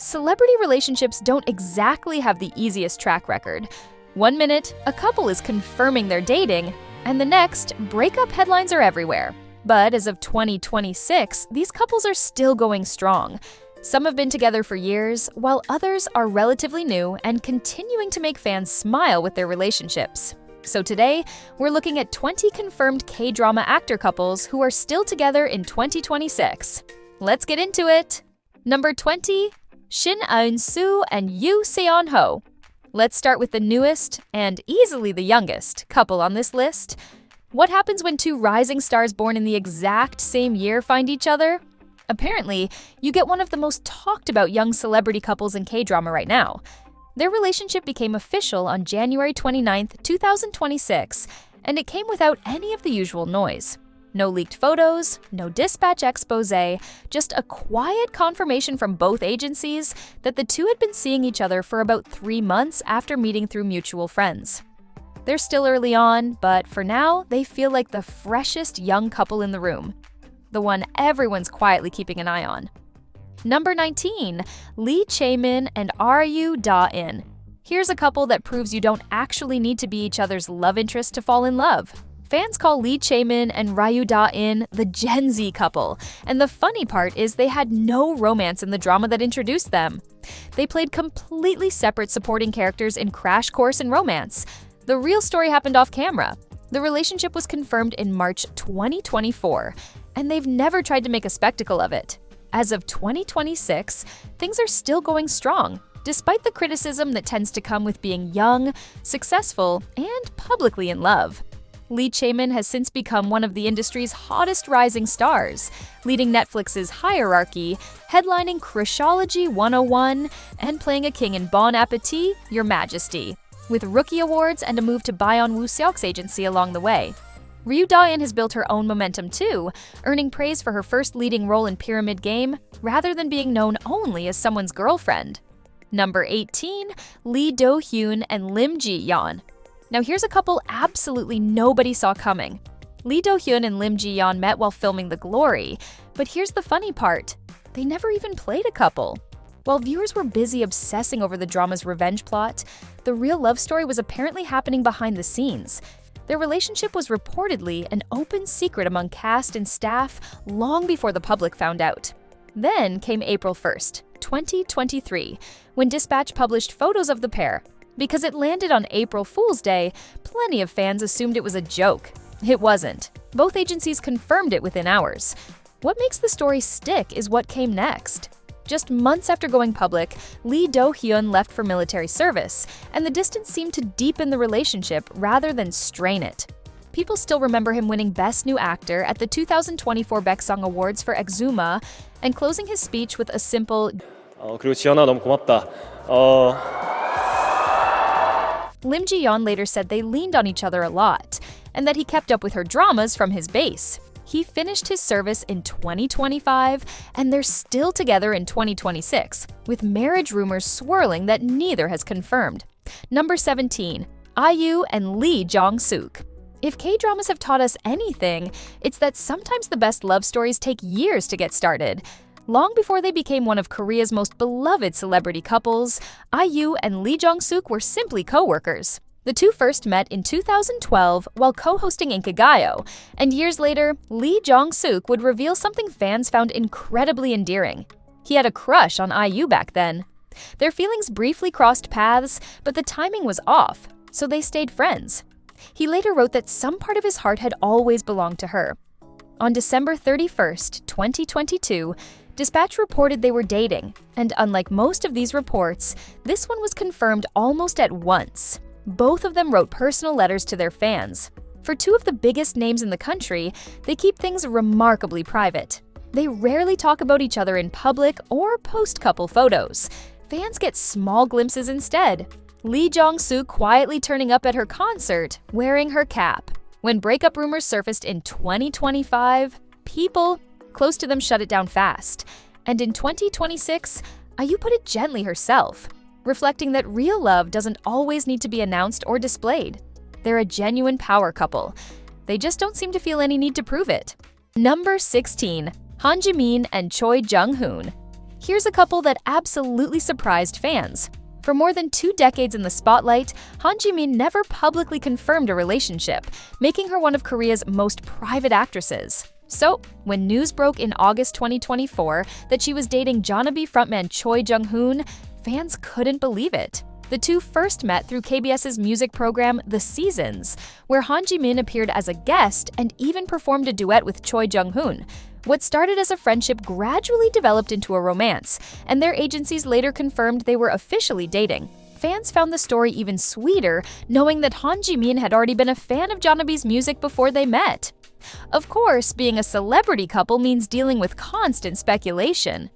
Celebrity relationships don't exactly have the easiest track record. One minute, a couple is confirming they're dating, and the next, breakup headlines are everywhere. But as of 2026, these couples are still going strong. Some have been together for years, while others are relatively new and continuing to make fans smile with their relationships. So today, we're looking at 20 confirmed K-drama actor couples who are still together in 2026. Let's get into it! Number 20. Eun-soo and Seon-ho. Let's start with the newest, and easily the youngest, couple on this list. What happens when two rising stars born in the exact same year find each other? Apparently, you get one of the most talked about young celebrity couples in K-drama right now. Their relationship became official on January 29, 2026, and it came without any of the usual noise. No leaked photos, no dispatch expose, just a quiet confirmation from both agencies that the two had been seeing each other for about 3 months after meeting through mutual friends. They're still early on, but for now, they feel like the freshest young couple in the room. The one everyone's quietly keeping an eye on. Number 19. Lee Chae-min and Ryu Da-in. Here's a couple that proves you don't actually need to be each other's love interest to fall in love. Fans call Lee Chae-min and Ryu Da-in the Gen Z couple, and the funny part is they had no romance in the drama that introduced them. They played completely separate supporting characters in Crash Course in Romance. The real story happened off camera. The relationship was confirmed in March 2024, and they've never tried to make a spectacle of it. As of 2026, things are still going strong, despite the criticism that tends to come with being young, successful, and publicly in love. Lee Chae-min has since become one of the industry's hottest rising stars, leading Netflix's Hierarchy, headlining Crushology 101, and playing a king in Bon Appetit, Your Majesty, with Rookie Awards and a move to Byung-hun Lee Min-jung's agency along the way. Ryu Da-in has built her own momentum too, earning praise for her first leading role in Pyramid Game, rather than being known only as someone's girlfriend. Number 18. Lee Do-hyun and Lim Ji-yeon. Now here's a couple absolutely nobody saw coming. Lee Do-hyun and Lim Ji-yeon met while filming The Glory, but here's the funny part. They never even played a couple. While viewers were busy obsessing over the drama's revenge plot, the real love story was apparently happening behind the scenes. Their relationship was reportedly an open secret among cast and staff long before the public found out. Then came April 1st, 2023, when Dispatch published photos of the pair. Because it landed on April Fool's Day, plenty of fans assumed it was a joke. It wasn't. Both agencies confirmed it within hours. What makes the story stick is what came next. Just months after going public, Lee Do-hyun left for military service, and the distance seemed to deepen the relationship rather than strain it. People still remember him winning Best New Actor at the 2024 Baeksang Awards for Exuma and closing his speech with a simple 그리고 지연아 너무 고맙다. Lim Ji-yeon later said they leaned on each other a lot, and that he kept up with her dramas from his base. He finished his service in 2025, and they're still together in 2026, with marriage rumors swirling that neither has confirmed. Number 17. IU and Lee Jong-suk. If K-dramas have taught us anything, it's that sometimes the best love stories take years to get started. Long before they became one of Korea's most beloved celebrity couples, IU and Lee Jong-suk were simply co-workers. The two first met in 2012 while co-hosting Inkigayo, and years later, Lee Jong-suk would reveal something fans found incredibly endearing. He had a crush on IU back then. Their feelings briefly crossed paths, but the timing was off, so they stayed friends. He later wrote that some part of his heart had always belonged to her. On December 31st, 2022, Dispatch reported they were dating, and unlike most of these reports, this one was confirmed almost at once. Both of them wrote personal letters to their fans. For two of the biggest names in the country, they keep things remarkably private. They rarely talk about each other in public or post couple photos. Fans get small glimpses instead. Lee Jong-suk quietly turning up at her concert, wearing her cap. When breakup rumors surfaced in 2025, people close to them shut it down fast. And in 2026, IU put it gently herself, reflecting that real love doesn't always need to be announced or displayed. They're a genuine power couple. They just don't seem to feel any need to prove it. Number 16. Han Ji-min and Choi Jung-hoon. Here's a couple that absolutely surprised fans. For more than 2 decades in the spotlight, Han Ji-min never publicly confirmed a relationship, making her one of Korea's most private actresses. So, when news broke in August 2024 that she was dating Jonabi frontman Choi Jung-hoon, fans couldn't believe it. The two first met through KBS's music program The Seasons, where Han Ji-min appeared as a guest and even performed a duet with Choi Jung-hoon. What started as a friendship gradually developed into a romance, and their agencies later confirmed they were officially dating. Fans found the story even sweeter, knowing that Han Ji-min had already been a fan of Jonabi's music before they met. Of course, being a celebrity couple means dealing with constant speculation.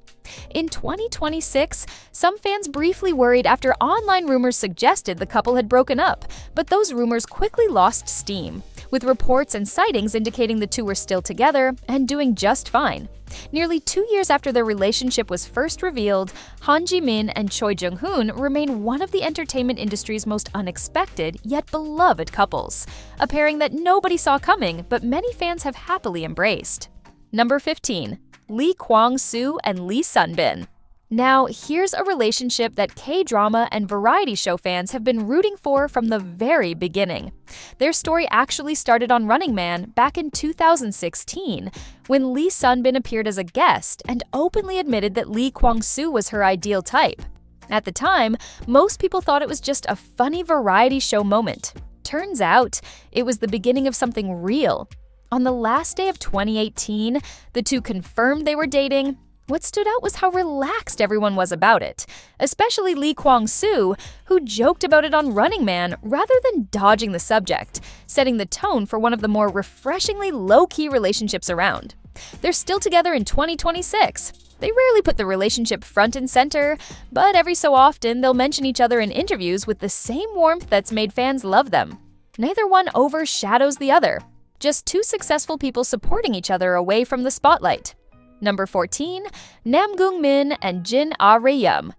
In 2026, some fans briefly worried after online rumors suggested the couple had broken up, but those rumors quickly lost steam, with reports and sightings indicating the two were still together and doing just fine. Nearly 2 years after their relationship was first revealed, Han Ji-min and Choi Jung-hoon remain one of the entertainment industry's most unexpected yet beloved couples, a pairing that nobody saw coming but many fans have happily embraced. Number 15. Lee Kwang-soo and Lee Sun-bin. Now, here's a relationship that K-drama and variety show fans have been rooting for from the very beginning. Their story actually started on Running Man back in 2016, when Lee Sun-bin appeared as a guest and openly admitted that Lee Kwang-soo was her ideal type. At the time, most people thought it was just a funny variety show moment. Turns out, it was the beginning of something real. On the last day of 2018, the two confirmed they were dating. What stood out was how relaxed everyone was about it, especially Lee Kwang-soo, who joked about it on Running Man rather than dodging the subject, setting the tone for one of the more refreshingly low-key relationships around. They're still together in 2026. They rarely put the relationship front and center, but every so often they'll mention each other in interviews with the same warmth that's made fans love them. Neither one overshadows the other. Just two successful people supporting each other away from the spotlight. Number 14. Namgoong Min and Jin Ah-reum.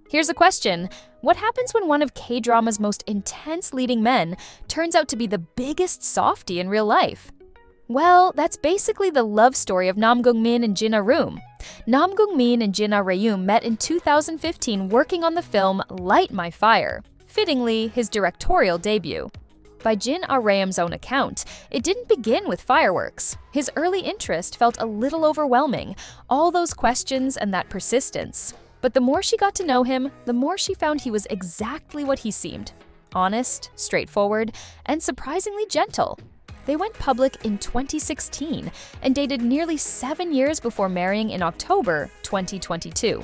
Here's a question. What happens when one of K-drama's most intense leading men turns out to be the biggest softie in real life? Well, that's basically the love story of Namgoong Min and Jin Ah-reum. Namgoong Min and Jin Ah-reum met in 2015 working on the film Light My Fire, fittingly his directorial debut. By Jin Ah-reum's own account, it didn't begin with fireworks. His early interest felt a little overwhelming, all those questions and that persistence. But the more she got to know him, the more she found he was exactly what he seemed. Honest, straightforward, and surprisingly gentle. They went public in 2016 and dated nearly 7 years before marrying in October 2022.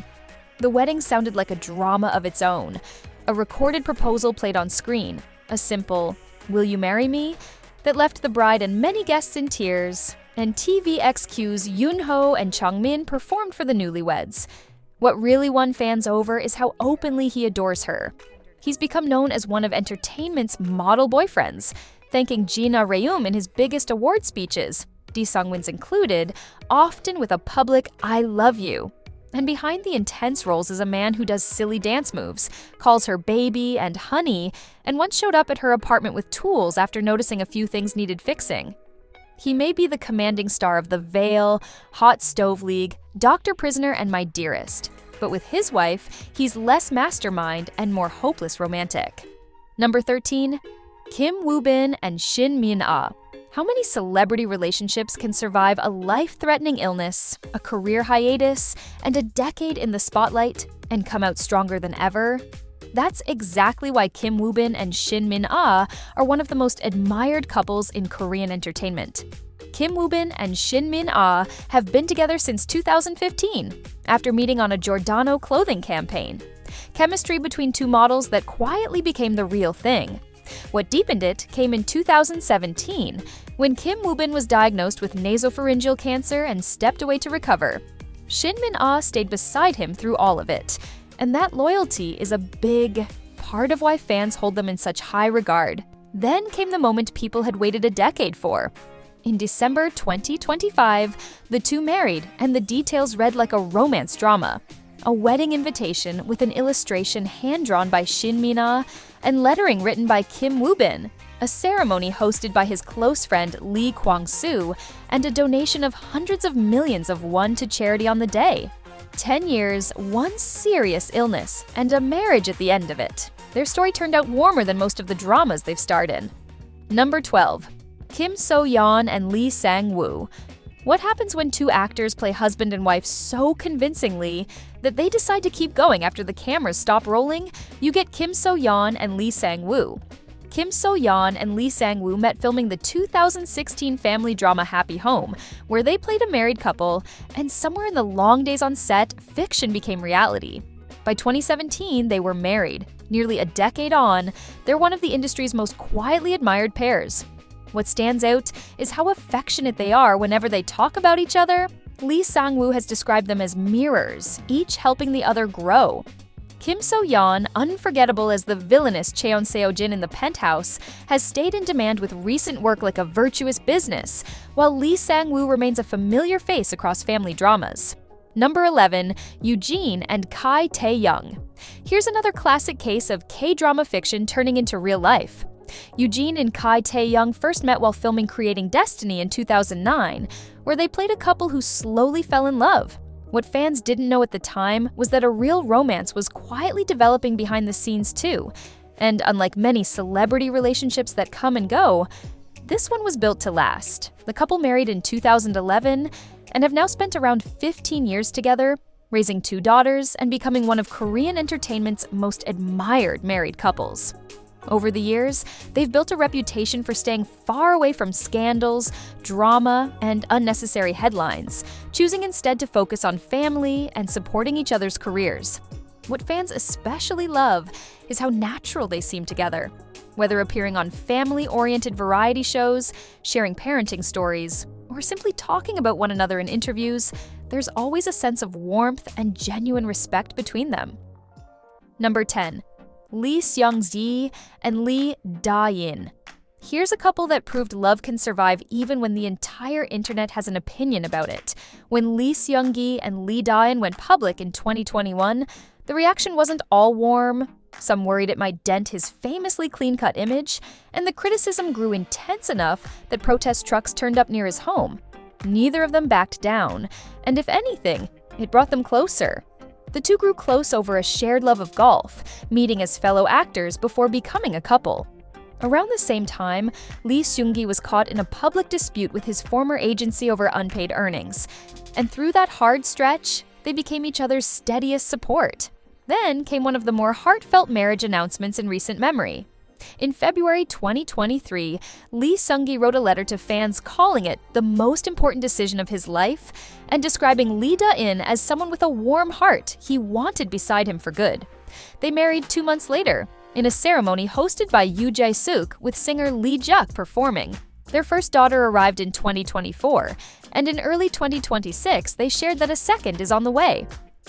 The wedding sounded like a drama of its own. A recorded proposal played on screen, a simple "Will you marry me?" that left the bride and many guests in tears, and TVXQ's Eun-ho and Chang-min performed for the newlyweds. What really won fans over is how openly he adores her. He's become known as one of entertainment's model boyfriends, thanking Jin Ah-reum in his biggest award speeches, Lee Sang-woo's included, often with a public "I love you." And behind the intense roles is a man who does silly dance moves, calls her baby and honey, and once showed up at her apartment with tools after noticing a few things needed fixing. He may be the commanding star of The Veil, Hot Stove League, Dr. Prisoner, and My Dearest, but with his wife, he's less mastermind and more hopeless romantic. Number 13. Kim Woo-bin and Shin Min-ah. How many celebrity relationships can survive a life-threatening illness, a career hiatus, and a decade in the spotlight, and come out stronger than ever? That's exactly why Kim Woo-bin and Shin Min-ah are one of the most admired couples in Korean entertainment. Kim Woo-bin and Shin Min-ah have been together since 2015, after meeting on a Giordano clothing campaign. Chemistry between two models that quietly became the real thing. What deepened it came in 2017, when Kim Woo-bin was diagnosed with nasopharyngeal cancer and stepped away to recover. Shin Min-ah stayed beside him through all of it, and that loyalty is a big part of why fans hold them in such high regard. Then came the moment people had waited a decade for. In December 2025, the two married, and the details read like a romance drama. A wedding invitation with an illustration hand-drawn by Shin Min-ah and lettering written by Kim Woo-bin, a ceremony hosted by his close friend Lee Kwang-soo, and a donation of hundreds of millions of won to charity on the day. 10 years, one serious illness, and a marriage at the end of it. Their story turned out warmer than most of the dramas they've starred in. Number 12. Kim So-yeon and Lee Sang-woo. What happens when two actors play husband and wife so convincingly that they decide to keep going after the cameras stop rolling? You get Kim So-yeon and Lee Sang-woo. Kim So-yeon and Lee Sang-woo met filming the 2016 family drama Happy Home, where they played a married couple, and somewhere in the long days on set, fiction became reality. By 2017, they were married. Nearly a decade on, they're one of the industry's most quietly admired pairs. What stands out is how affectionate they are whenever they talk about each other. Lee Sang-woo has described them as mirrors, each helping the other grow. Kim So-yeon, unforgettable as the villainous Cheon Seo-jin in The Penthouse, has stayed in demand with recent work like A Virtuous Business, while Lee Sang-woo remains a familiar face across family dramas. Number 11. Eugene and Ki Tae-young. Here's another classic case of K-drama fiction turning into real life. Eugene and Ki Tae-young first met while filming Creating Destiny in 2009, where they played a couple who slowly fell in love. What fans didn't know at the time was that a real romance was quietly developing behind the scenes too. And unlike many celebrity relationships that come and go, this one was built to last. The couple married in 2011 and have now spent around 15 years together, raising 2 daughters and becoming one of Korean entertainment's most admired married couples. Over the years, they've built a reputation for staying far away from scandals, drama, and unnecessary headlines, choosing instead to focus on family and supporting each other's careers. What fans especially love is how natural they seem together. Whether appearing on family-oriented variety shows, sharing parenting stories, or simply talking about one another in interviews, there's always a sense of warmth and genuine respect between them. Number 10. Lee Seung-gi and Lee Da-in. Here's a couple that proved love can survive even when the entire internet has an opinion about it. When Lee Seung-gi and Lee Da-in went public in 2021, the reaction wasn't all warm. Some worried it might dent his famously clean-cut image, and the criticism grew intense enough that protest trucks turned up near his home. Neither of them backed down, and if anything, it brought them closer. The two grew close over a shared love of golf, meeting as fellow actors before becoming a couple. Around the same time, Lee Seung-gi was caught in a public dispute with his former agency over unpaid earnings, and through that hard stretch, they became each other's steadiest support. Then came one of the more heartfelt marriage announcements in recent memory. In February 2023, Lee Seung-gi wrote a letter to fans calling it the most important decision of his life and describing Lee Da-in as someone with a warm heart he wanted beside him for good. They married 2 months later, in a ceremony hosted by Yoo Jae-suk with singer Lee Juk performing. Their first daughter arrived in 2024, and in early 2026 they shared that a second is on the way.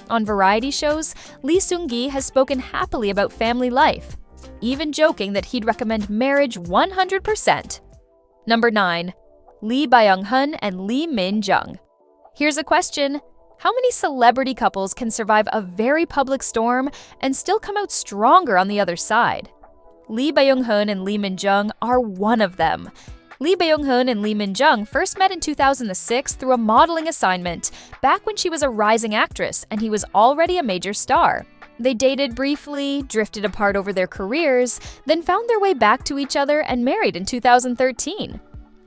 On variety shows, Lee Seung-gi has spoken happily about family life, even joking that he'd recommend marriage 100%. Number 9. Lee Byung-hun and Lee Min-jung. Here's a question. How many celebrity couples can survive a very public storm and still come out stronger on the other side? Lee Byung-hun and Lee Min-jung are one of them. Lee Byung-hun and Lee Min-jung first met in 2006 through a modeling assignment, back when she was a rising actress and he was already a major star. They dated briefly, drifted apart over their careers, then found their way back to each other and married in 2013.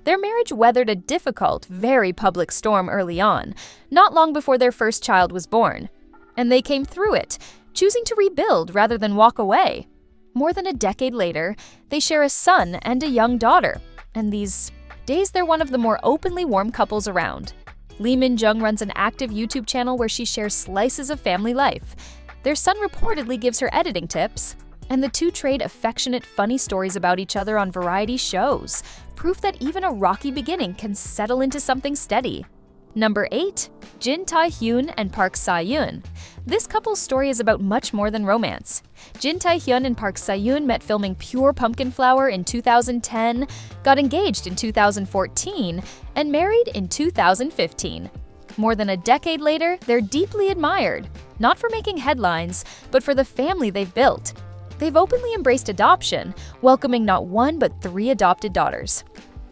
Their marriage weathered a difficult, very public storm early on, not long before their first child was born. And they came through it, choosing to rebuild rather than walk away. More than a decade later, they share a son and a young daughter, and these days they're one of the more openly warm couples around. Lee Min-jung runs an active YouTube channel where she shares slices of family life. Their son reportedly gives her editing tips, and the two trade affectionate, funny stories about each other on variety shows, proof that even a rocky beginning can settle into something steady. Number 8. Jin Tae-hyun and Park Sa-yoon. This couple's story is about much more than romance. Jin Tae-hyun and Park Sa-yoon met filming Pure Pumpkin Flower in 2010, got engaged in 2014, and married in 2015. More than a decade later, they're deeply admired, not for making headlines, but for the family they've built. They've openly embraced adoption, welcoming not 1 but 3 adopted daughters.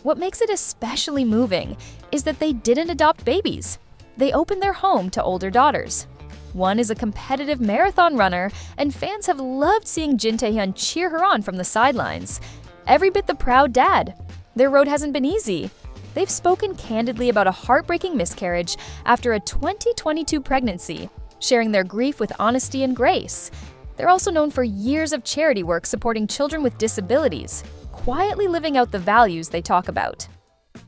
What makes it especially moving is that they didn't adopt babies. They opened their home to older daughters. One is a competitive marathon runner, and fans have loved seeing Jin Tae-hyun cheer her on from the sidelines. Every bit the proud dad. Their road hasn't been easy. They've spoken candidly about a heartbreaking miscarriage after a 2022 pregnancy, sharing their grief with honesty and grace. They're also known for years of charity work supporting children with disabilities, quietly living out the values they talk about.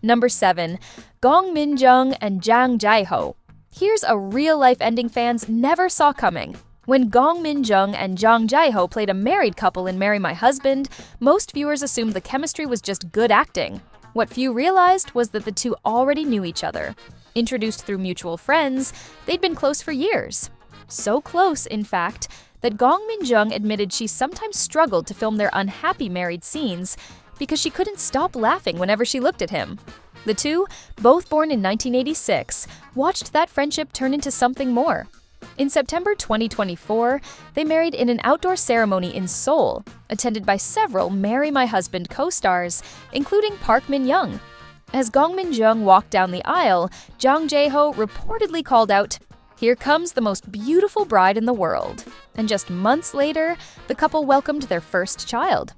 Number 7. Gong Min-jung and Jang Jae-ho. Here's a real-life ending fans never saw coming. When Gong Min-jung and Jang Jae-ho played a married couple in Marry My Husband, most viewers assumed the chemistry was just good acting. What few realized was that the two already knew each other. Introduced through mutual friends, they'd been close for years. So close, in fact, that Gong Min-jung admitted she sometimes struggled to film their unhappy married scenes because she couldn't stop laughing whenever she looked at him. The two, both born in 1986, watched that friendship turn into something more. In September 2024, they married in an outdoor ceremony in Seoul, attended by several Marry My Husband co-stars, including Park Min-young. As Gong Min-jung walked down the aisle, Jang Jae-ho reportedly called out, "Here comes the most beautiful bride in the world." And just months later, the couple welcomed their first child.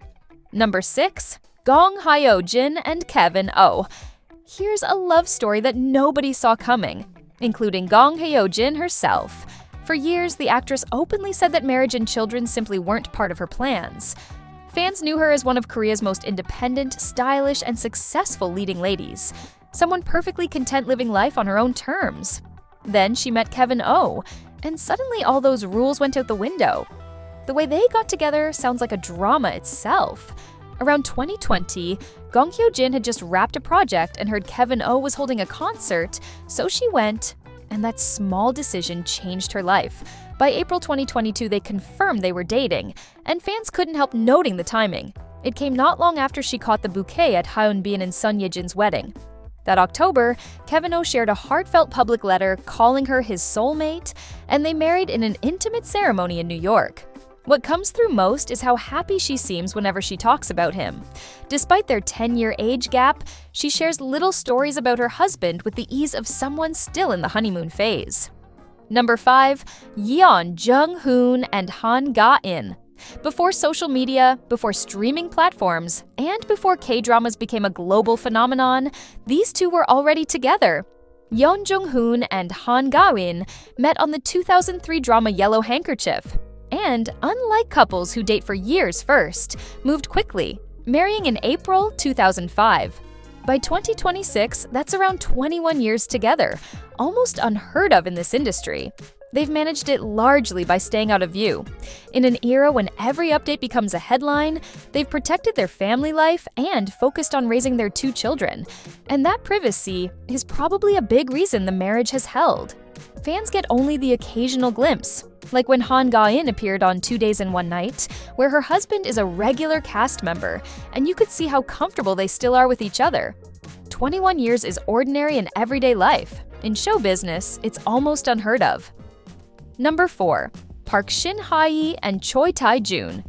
Number 6. Gong Hyo-jin and Kevin Oh. Here's a love story that nobody saw coming, including Gong Hyo-jin herself. For years, the actress openly said that marriage and children simply weren't part of her plans. Fans knew her as one of Korea's most independent, stylish, and successful leading ladies, someone perfectly content living life on her own terms. Then she met Kevin Oh, and suddenly all those rules went out the window. The way they got together sounds like a drama itself. Around 2020, Gong Hyo-jin had just wrapped a project and heard Kevin Oh was holding a concert, so she went, and that small decision changed her life. By April 2022, they confirmed they were dating, and fans couldn't help noting the timing. It came not long after she caught the bouquet at Hyun Bin Son Ye-jin's wedding. That October, Kevin Oh shared a heartfelt public letter calling her his soulmate, and they married in an intimate ceremony in New York. What comes through most is how happy she seems whenever she talks about him. Despite their 10-year age gap, she shares little stories about her husband with the ease of someone still in the honeymoon phase. Number 5. Yeon, Jung-hoon, and Han Da-in. Before social media, before streaming platforms, and before K-dramas became a global phenomenon, these two were already together. Yeon Jung-hoon and Han Da-in met on the 2003 drama Yellow Handkerchief, and, unlike couples who date for years first, moved quickly, marrying in April 2005. By 2026, that's around 21 years together, almost unheard of in this industry. They've managed it largely by staying out of view. In an era when every update becomes a headline, they've protected their family life and focused on raising their 2 children. And that privacy is probably a big reason the marriage has held. Fans get only the occasional glimpse, like when Han Da-in appeared on 2 Days and One Night, where her husband is a regular cast member, and you could see how comfortable they still are with each other. 21 years is ordinary in everyday life. In show business, it's almost unheard of. Number 4. Park Shin-hye and Choi Tae-joon.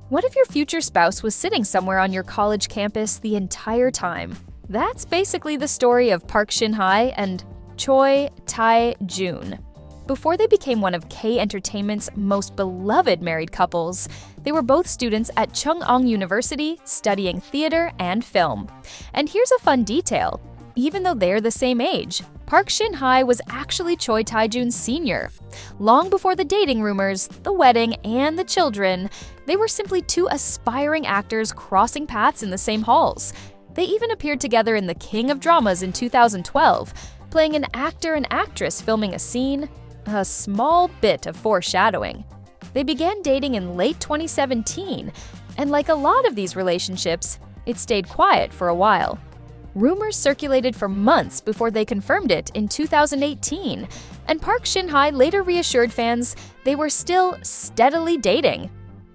What if your future spouse was sitting somewhere on your college campus the entire time? That's basically the story of Park Shin-hye and Choi Tae-joon. Before they became one of K-entertainment's most beloved married couples, they were both students at Chung-ang University studying theater and film. And here's a fun detail. Even though they're the same age, Park Shin-hye was actually Choi Tae-joon's senior. Long before the dating rumors, the wedding, and the children, they were simply 2 aspiring actors crossing paths in the same halls. They even appeared together in The King of Dramas in 2012, playing an actor and actress filming a scene. A small bit of foreshadowing. They began dating in late 2017, and like a lot of these relationships, it stayed quiet for a while. Rumors circulated for months before they confirmed it in 2018, and Park Shin-hye later reassured fans they were still steadily dating.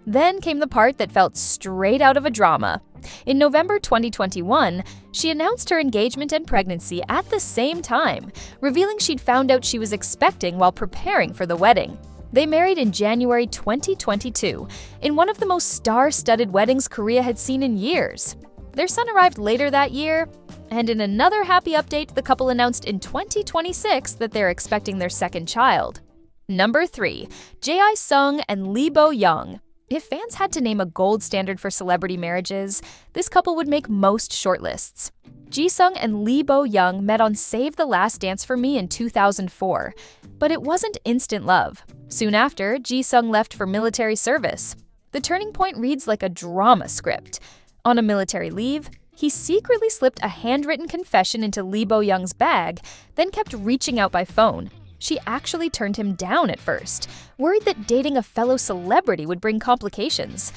Then came the part that felt straight out of a drama. In November 2021, she announced her engagement and pregnancy at the same time, revealing she'd found out she was expecting while preparing for the wedding. They married in January 2022, in one of the most star-studded weddings Korea had seen in years. Their son arrived later that year, and in another happy update, the couple announced in 2026 that they're expecting their second child. Number 3. Jae-sung and Lee Bo-young. If fans had to name a gold standard for celebrity marriages, this couple would make most shortlists. Ji-sung and Lee Bo-young met on Save the Last Dance for Me in 2004, but it wasn't instant love. Soon after, Ji-sung left for military service. The turning point reads like a drama script. On a military leave, he secretly slipped a handwritten confession into Lee Bo-young's bag, then kept reaching out by phone. She actually turned him down at first, worried that dating a fellow celebrity would bring complications.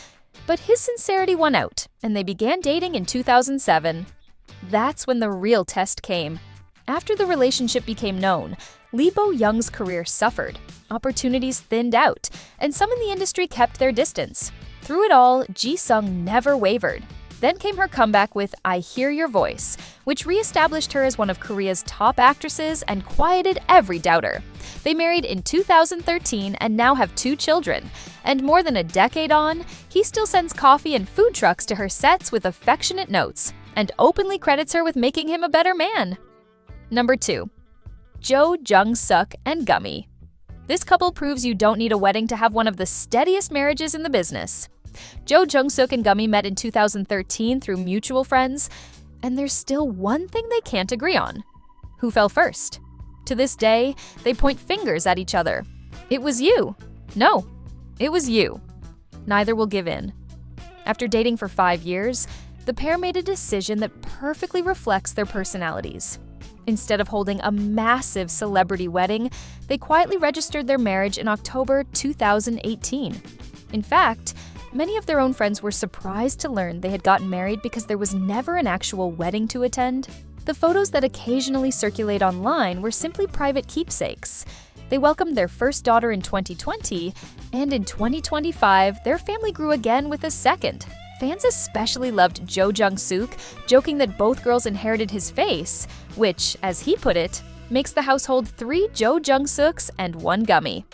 But his sincerity won out, and they began dating in 2007. That's when the real test came. After the relationship became known, Lee Bo-young's career suffered, opportunities thinned out, and some in the industry kept their distance. Through it all, Ji-sung never wavered. Then came her comeback with I Hear Your Voice, which re-established her as one of Korea's top actresses and quieted every doubter. They married in 2013 and now have 2 children. And more than a decade on, he still sends coffee and food trucks to her sets with affectionate notes, and openly credits her with making him a better man. Number 2. Jung-suk and Gummy. This couple proves you don't need a wedding to have one of the steadiest marriages in the business. Jung-suk and Gummy met in 2013 through mutual friends, and there's still one thing they can't agree on. Who fell first? To this day, they point fingers at each other. It was you. No, it was you. Neither will give in. After dating for 5 years, the pair made a decision that perfectly reflects their personalities. Instead of holding a massive celebrity wedding, they quietly registered their marriage in October 2018. In fact, many of their own friends were surprised to learn they had gotten married because there was never an actual wedding to attend. The photos that occasionally circulate online were simply private keepsakes. They welcomed their first daughter in 2020, and in 2025, their family grew again with a second. Fans especially loved Jung-suk, joking that both girls inherited his face, which, as he put it, makes the household 3 Jung-suks and 1 Gummy.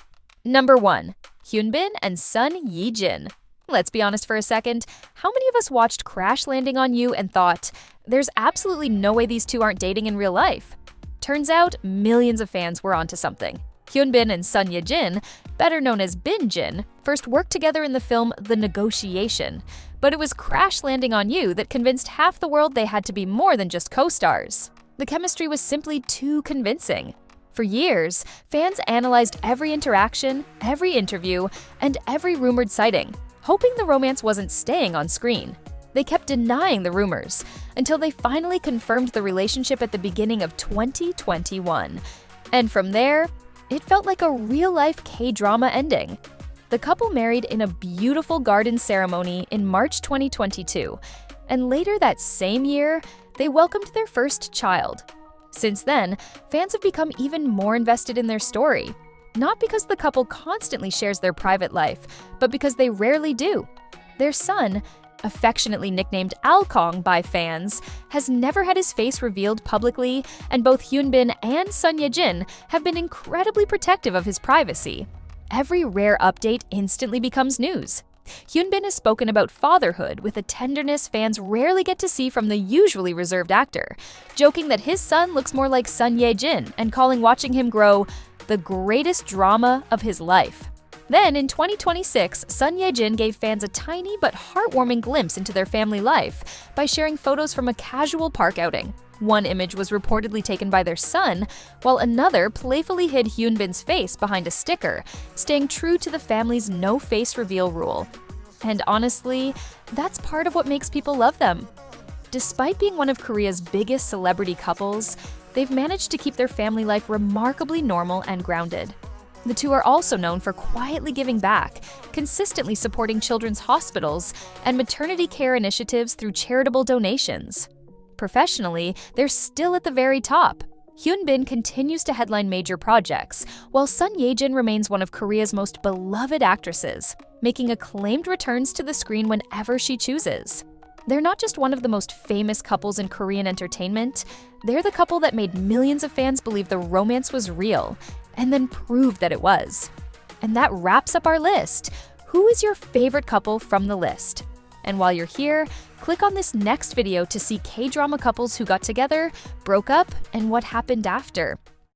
Number 1. Hyun Bin and Son Ye-jin. Let's be honest for a second, how many of us watched Crash Landing on You and thought, there's absolutely no way these two aren't dating in real life? Turns out, millions of fans were onto something. Hyun Bin and Son Ye-jin, better known as Bin-jin, first worked together in the film The Negotiation. But it was Crash Landing on You that convinced half the world they had to be more than just co-stars. The chemistry was simply too convincing. For years, fans analyzed every interaction, every interview, and every rumored sighting, hoping the romance wasn't staying on screen. They kept denying the rumors, until they finally confirmed the relationship at the beginning of 2021. And from there, it felt like a real-life K-drama ending. The couple married in a beautiful garden ceremony in March 2022, and later that same year, they welcomed their first child. Since then, fans have become even more invested in their story. Not because the couple constantly shares their private life, but because they rarely do. Their son, affectionately nicknamed Alkong by fans, has never had his face revealed publicly, and both Hyun Bin and Son Ye-jin have been incredibly protective of his privacy. Every rare update instantly becomes news. Hyun Bin has spoken about fatherhood with a tenderness fans rarely get to see from the usually reserved actor, joking that his son looks more like Son Ye-jin and calling watching him grow the greatest drama of his life. Then, in 2026, Son Ye-jin gave fans a tiny but heartwarming glimpse into their family life by sharing photos from a casual park outing. One image was reportedly taken by their son, while another playfully hid Hyun Bin's face behind a sticker, staying true to the family's no-face reveal rule. And honestly, that's part of what makes people love them. Despite being one of Korea's biggest celebrity couples, they've managed to keep their family life remarkably normal and grounded. The two are also known for quietly giving back, consistently supporting children's hospitals and maternity care initiatives through charitable donations. Professionally, they're still at the very top. Hyun Bin continues to headline major projects, while Son Ye-jin remains one of Korea's most beloved actresses, making acclaimed returns to the screen whenever she chooses. They're not just one of the most famous couples in Korean entertainment, they're the couple that made millions of fans believe the romance was real, and then proved that it was. And that wraps up our list. Who is your favorite couple from the list? And while you're here, click on this next video to see K-drama couples who got together, broke up, and what happened after.